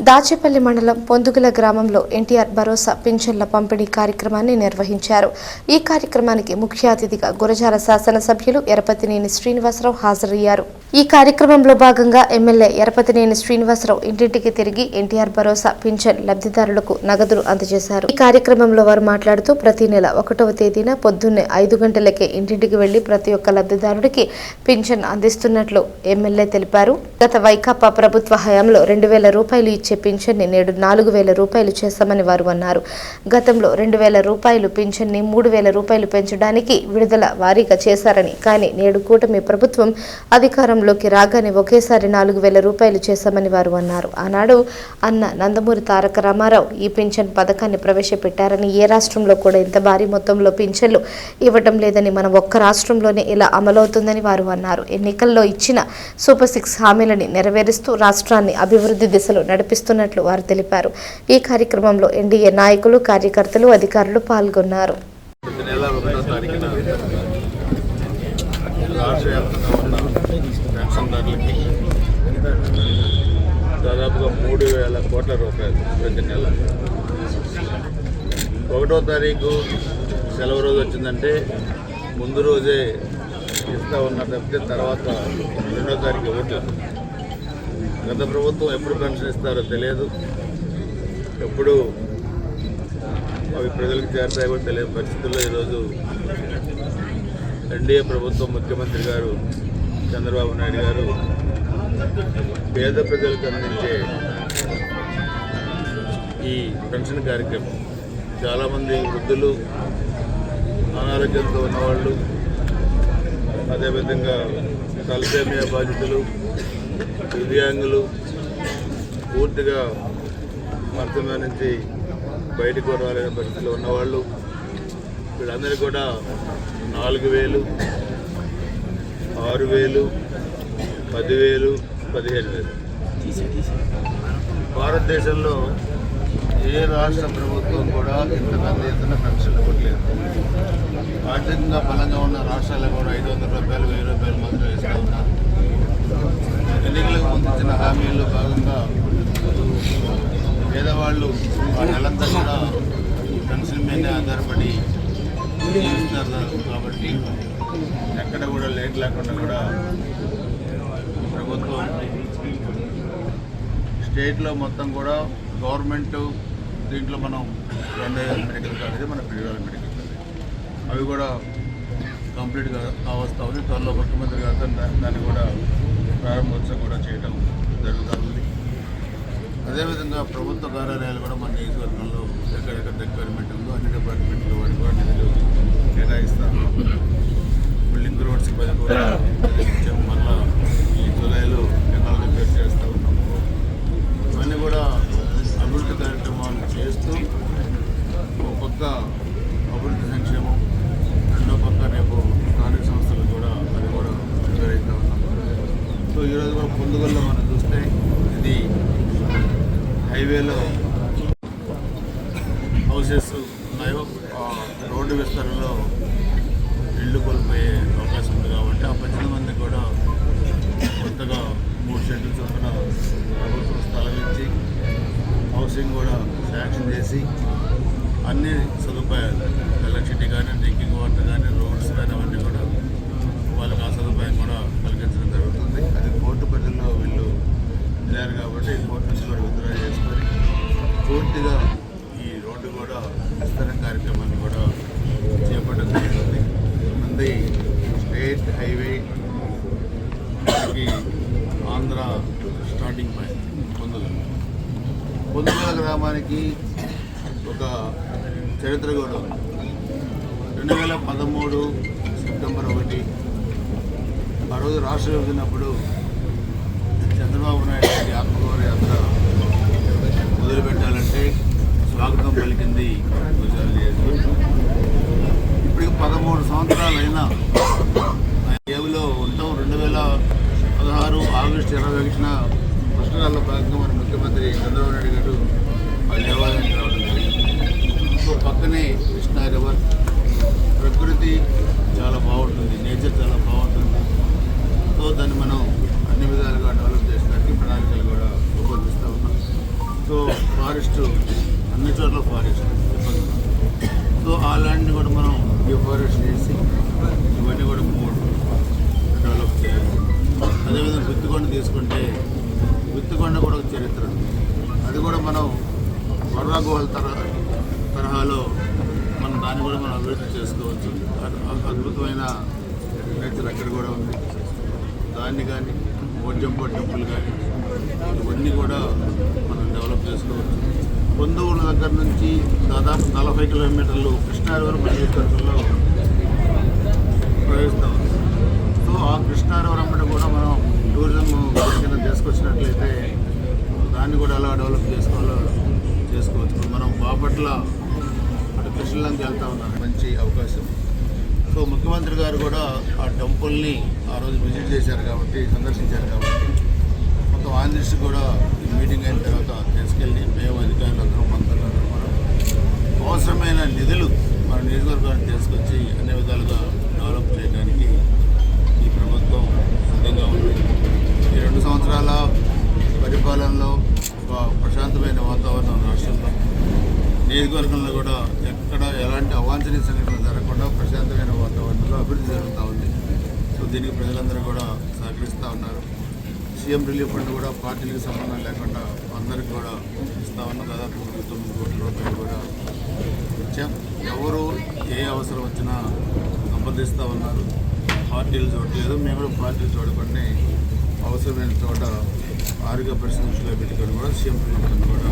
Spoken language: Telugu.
దాచేపల్లి మండలం పొందుగుల గ్రామంలో ఎన్టీఆర్ భరోసా పింఛన్ల పంపిణీ కార్యక్రమాన్ని నిర్వహించారు. ఈ కార్యక్రమానికి ముఖ్య అతిథిగా గురజాల శాసనసభ్యులు ఎరపతినేని శ్రీనివాసరావు హాజరయ్యారు. ఈ కార్యక్రమంలో భాగంగా ఎమ్మెల్యే ఎరపతినేని శ్రీనివాసరావు ఇంటింటికి తిరిగి ఎన్టీఆర్ భరోసా పింఛన్ లబ్ధిదారులకు నగదులు అందజేశారు. ఈ కార్యక్రమంలో వారు మాట్లాడుతూ ప్రతి నెల 1వ తేదీన పొద్దున్నే 5 గంటలకే ఇంటింటికి వెళ్లి ప్రతి ఒక్క లబ్ధిదారుడికి పింఛన్ అందిస్తున్నట్లు ఎమ్మెల్యే తెలిపారు. గత వైకాపా ప్రభుత్వ హయాంలో 2,000 రూపాయలు ఇచ్చే పింఛన్ని నేడు 4,000 రూపాయలు చేస్తామని వారు అన్నారు. గతంలో 2,000 రూపాయలు పింఛన్ని 3,000 రూపాయలు పెంచడానికి విడుదల వారీగా చేశారని, కానీ నేడు కూటమి ప్రభుత్వం అధికారంలోకి రాగానే ఒకేసారి 4,000 రూపాయలు చేశామని వారు అన్నారు. ఆనాడు అన్న నందమూరి తారక రామారావు ఈ పింఛన్ పథకాన్ని ప్రవేశపెట్టారని, ఏ రాష్ట్రంలో కూడా ఇంత భారీ మొత్తంలో పింఛన్లు ఇవ్వటం లేదని, మన ఒక్క రాష్ట్రంలోనే ఇలా అమలవుతుందని వారు అన్నారు. ఎన్నికల్లో ఇచ్చిన సూపర్ 6 హామీలని నెరవేరుస్తూ రాష్ట్రాన్ని అభివృద్ధి దిశలో నడిపిస్తున్నట్లు వారు తెలిపారు. ఈ కార్యక్రమంలో ఎన్డీఏ నాయకులు, కార్యకర్తలు, అధికారులు పాల్గొన్నారు. దాదాపుగా 3,000 కోట్ల రూపాయలు ప్రతి నెల. 1వ తారీఖు సెలవు రోజు వచ్చిందంటే ముందు రోజే ఇస్తా ఉన్నారు తప్పితే తర్వాత 2వ తారీఖు ఇవ్వట్లేదు. గత ప్రభుత్వం ఎప్పుడు పెన్షన్ ఇస్తారో తెలియదు, ఎప్పుడు అవి ప్రజలకు చేరతాయో కూడా తెలియని పరిస్థితుల్లో ఈరోజు ఎన్డీఏ ప్రభుత్వం, ముఖ్యమంత్రి గారు చంద్రబాబు నాయుడు గారు పేద ప్రజలకు అందించే ఈ పెన్షన్ కార్యక్రమం చాలామంది వృద్ధులు, అనారోగ్యంతో ఉన్నవాళ్ళు, అదేవిధంగా తలసేమియా బాధితులు, దివ్యాంగులు, పూర్తిగా మంచంలో నుంచి బయటకు రాలేని పరిస్థితిలో ఉన్నవాళ్ళు, వీళ్ళందరికీ కూడా 4,000, 6,000, 10,000, 15,000. భారతదేశంలో ఏ రాష్ట్ర ప్రభుత్వం కూడా ఇంత పెద్ద ఎత్తున పెన్షన్లు ఇవ్వట్లేదు. ఆర్థికంగా బలంగా ఉన్న రాష్ట్రాల్లో కూడా 500 రూపాయలు, 1,000 రూపాయలు మాత్రం ఇస్తూ ఉన్నారు. ఎన్నికలకు ముందు ఇచ్చిన హామీల్లో భాగంగా పేదవాళ్ళు ఆ నెలంతా కూడా పెన్షన్ మీదే ఆధారపడి జీవిస్తున్నారు. కాబట్టి ఎక్కడ కూడా లేట్ లేకుండా కూడా ప్రభుత్వం స్టేట్లో మొత్తం కూడా గవర్నమెంట్ దీంట్లో మనం 2 మెడికల్ కాలేజీ, మన పిల్లల మెడికల్ కాలేజీ అవి కూడా కంప్లీట్గా కావస్తామని త్వరలో ముఖ్యమంత్రి గారితో దాన్ని కూడా ప్రారంభోత్సవం కూడా చేయడం జరుగుతుంది. అదేవిధంగా ప్రభుత్వ కార్యాలయాలు కూడా మన నియోజకవర్గంలో ఎక్కడెక్కడ రిక్వైర్మెంట్ ఉందో అన్ని డిపార్ట్మెంట్లు వాటికి కూడా నిధులు కేటాయిస్తాము. బిల్డింగ్ రోడ్స్ పైన కూడా మళ్ళీ ఈ జూలైలో కెనాల్ రిపేర్ చేస్తూ ఉన్నాము. ఇవన్నీ కూడా అభివృద్ధి కార్యక్రమాలు చేస్తూ ఒక పక్క అభివృద్ధి సంక్షేమం, రెండో పక్క రేపు స్థానిక సంస్థలు కూడా అది కూడా ఎదురైతూ ఉన్నాము. సో ఈరోజు కూడా పొందుగల్లో మనం చూస్తే ఇది హైవేలో హౌసెస్ ఉన్నాయో రోడ్డు విస్తరణలో ఇళ్ళు కోల్పోయే అవకాశం ఉంది. కాబట్టి ఆ 18 మందికి కూడా కొత్తగా 3 షెడ్లు చొప్పున ప్రభుత్వం స్థలం ఇచ్చి హౌసింగ్ కూడా శాంక్షన్ చేసి అన్ని సదుపాయాలు, ఎలక్ట్రిసిటీ కానీ, డ్రింకింగ్ వాటర్ కానీ, రోడ్స్ కానీ అవన్నీ కూడా వాళ్ళకి ఆ సదుపాయం కూడా కలిగించడం జరుగుతుంది. అది కోర్టు పరిధిలో వీళ్ళు వెళ్ళారు కాబట్టి కోర్టు నుంచి కూడా విత్డ్రా చేసుకొని పూర్తిగా ఈ రోడ్డు కూడా విస్తరణ కార్యక్రమాన్ని కూడా చేపట్టడం జరుగుతుంది. ముందు state highway Andhra starting point Pondugala గ్రామానికి ఒక చరిత్ర కూడా ఉంది. 2013 సెప్టెంబర్ 1 ఆ రోజు రాష్ట్ర విభజనప్పుడు చంద్రబాబు నాయుడు గారి ఆత్మగౌరవ యాత్ర మొదలుపెట్టాలంటే స్వాగతం పలికింది గుజరాత్ నియోజకవర్గం. ఇప్పటికి 13 సంవత్సరాలు అయినా ఏవిలో ఉంటాం. 2016 ఆగస్టు 21న పుస్తకాల్లో భాగంగా మన ముఖ్యమంత్రి చంద్రబాబు నాయుడు గారు ఆ దేవాలయానికి రావడం జరిగింది. సో పక్కనే కృష్ణా రివర్, ప్రకృతి చాలా బాగుంటుంది, నేచర్ చాలా బాగుంటుంది. సో దాన్ని మనం అన్ని విధాలుగా డెవలప్ చేయడానికి ప్రణాళికలు కూడా రూపొందిస్తూ ఉన్నాం. ఫారెస్ట్ అన్ని చోట్ల ఫారెస్ట్ సో ఆ ల్యాండ్ని కూడా మనం డిఫారెస్ట్ చేసి ఇవన్నీ కూడా మూడు డెవలప్ చేయాలి. అదేవిధంగా గుత్తికొండ తీసుకుంటే గుత్తికొండ కూడా ఒక చరిత్ర, అది కూడా మనం వర్రా గుహల తరహాలో మనం దాన్ని కూడా మనం అభివృద్ధి చేసుకోవచ్చు. అద్భుతమైన నేచర్ అక్కడ కూడా ఉంది. దాన్ని కానీ ఓజంపో టెంపుల్ కానీ ఇవన్నీ కూడా మనం డెవలప్ చేసుకోవచ్చు. పొందూరు దగ్గర నుంచి దాదాపు 40 కిలోమీటర్లు కృష్ణా రివర్ మధ్యలో ప్రవేశిస్తాం. సో ఆ కృష్ణా రివర్ అమ్మటి కూడా మనం టూరిజం కింద తీసుకొచ్చినట్లయితే దాన్ని కూడా ఎలా డెవలప్ చేసుకోవచ్చు. మనం బాపట్ల అటు కృష్ణలంకి వెళ్తా ఉన్నాం, మంచి అవకాశం. సో ముఖ్యమంత్రి గారు కూడా ఆ టెంపుల్ని ఆ రోజు విజిట్ చేశారు కాబట్టి, సందర్శించారు కాబట్టి మొత్తం ఆంధ్రప్రదేశ్ కూడా ఈ మీటింగ్ అయిన తర్వాత తీసుకెళ్ళి మేము అధికారులందరూ మంత్రులందరూ కూడా అవసరమైన నిధులు మన నియోజకవర్గాన్ని తీసుకొచ్చి అన్ని విధాలుగా డెవలప్ చేయడానికి ఈ ప్రభుత్వం సిద్ధంగా ఉంది. ఈ 2 సంవత్సరాల పరిపాలనలో ఒక ప్రశాంతమైన వాతావరణం రాష్ట్రంలో, నియోజకవర్గంలో కూడా ఎక్కడ ఎలాంటి అవాంఛనీయ సంఘటనలు జరగకుండా ప్రశాంతమైన వాతావరణంలో అభివృద్ధి జరుగుతూ ఉంది. సో దీనికి ప్రజలందరూ కూడా సహకరిస్తూ ఉన్నారు. సీఎం రిలీఫ్ ఫండ్ కూడా పార్టీలకు సంబంధం లేకుండా అందరికి కూడా ఇస్తా ఉన్నాం. దాదాపు 9 కోట్ల రూపాయలు కూడా ఇచ్చాం. ఎవరు ఏ అవసరం వచ్చినా సంప్రదిస్తూ ఉన్నారు. పార్టీలు చూడలేదు, మేము కూడా పార్టీలు చూడకుండా అవసరమైన చోట ఆరోగ్య పరిస్థితులు పెట్టుకొని కూడా సీఎం రిలీఫ్ ఫండ్ కూడా